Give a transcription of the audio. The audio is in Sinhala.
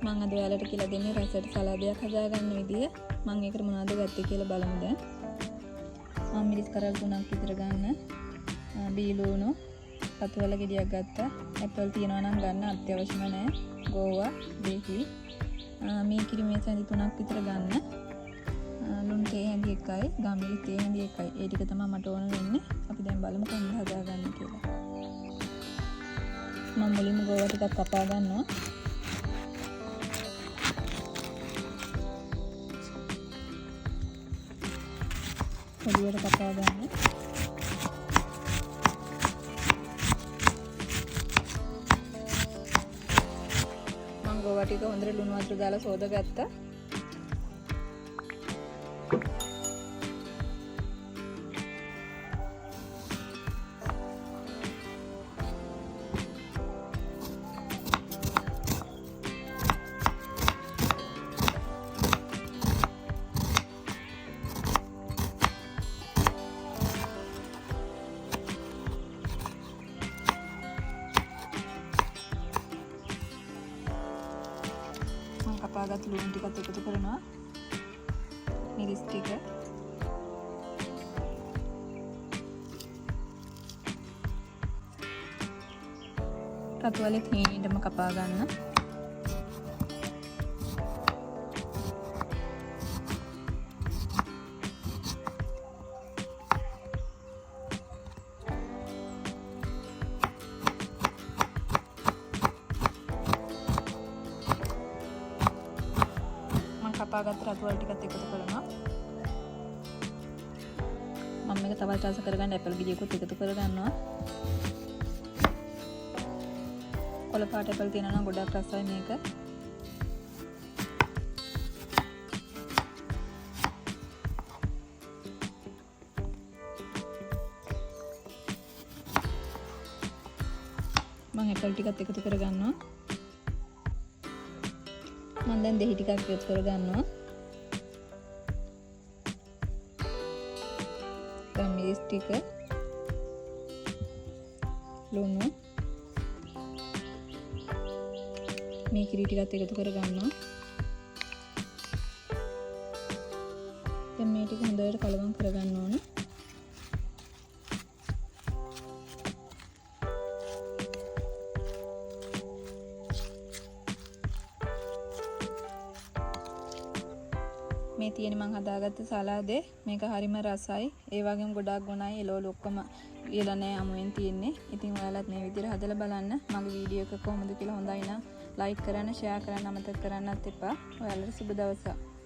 මම අද ඔයාලට කියලා දෙන්නේ රසට සලාදයක් හදාගන්න විදිය. මම ඒකට මොනවද ගත්තේ කියලා බලමු දැන්. මම මිරිස් කරල් 3ක් විතර ගන්න. බීලුණු පතුවල ගෙඩියක් ගත්තා. ඇපල් තියනවා නම් ගන්න අත්‍යවශ්‍යම නැහැ. ගෝවා, දෙහි. මේ කිරිමේ සැඳි 3ක් විතර ගන්න. ලුණු තේ හැඳි එකයි, ගම්මිරි තේ හැඳි එකයි. ඒ ටික තමයි මට ඕන වෙන්නේ. අපි දැන් බලමු කොහොමද හදාගන්නේ කියලා. මම මුලින්ම ගෝවා ටිකක් කපා ගන්නවා. පොඩියට කපා ගන්න. මම ගෝවා ටික හොඳට ලුණු වතුර දාලා සෝදාගත්තා. කපාගත් ලුණු ටිකත් එකතු කරනවා. මිරිස් ටික. කටුවලේ තීනියටම කපා ගන්න. කපාගත්ත රතුවල ටිකත් එකතු කරනවා. මම මේක තවත් රස කරගන්න ඇපල් ගෙඩියකුත් එකතු කරගන්නවා. කොළ පාට ඇපල් තියෙනවා නම් ගොඩක් රසයි මේක. මම ඇපල් ටිකත් එකතු කරගන්නවා. මම දැන් දෙහි ටිකක් එකතු කරගන්නවා. මිරිස් ටික, ලුණු, මේ කිරි ටිකත් එකතු කරගන්නවා. දැන් මේ ටික හොඳට කලවම් කරගන්න ඕනේ. මේ තියෙන මං හදාගත්ත සලාදේ මේක හරිම රසයි. ඒ වගේම ගොඩාක් ගුණයි. එළවලු ඔක්කොම ලියලා නැහැ අමුවෙන් තියෙන්නේ. ඉතින් ඔයාලත් මේ විදිහට හදලා බලන්න. මගේ වීඩියෝ එක කොහොමද කියලා හොඳයි නම් ලයික් කරන්න, ෂෙයා කරන්න අමතක කරන්නත් එපා. ඔයාලට සුබ දවසක්.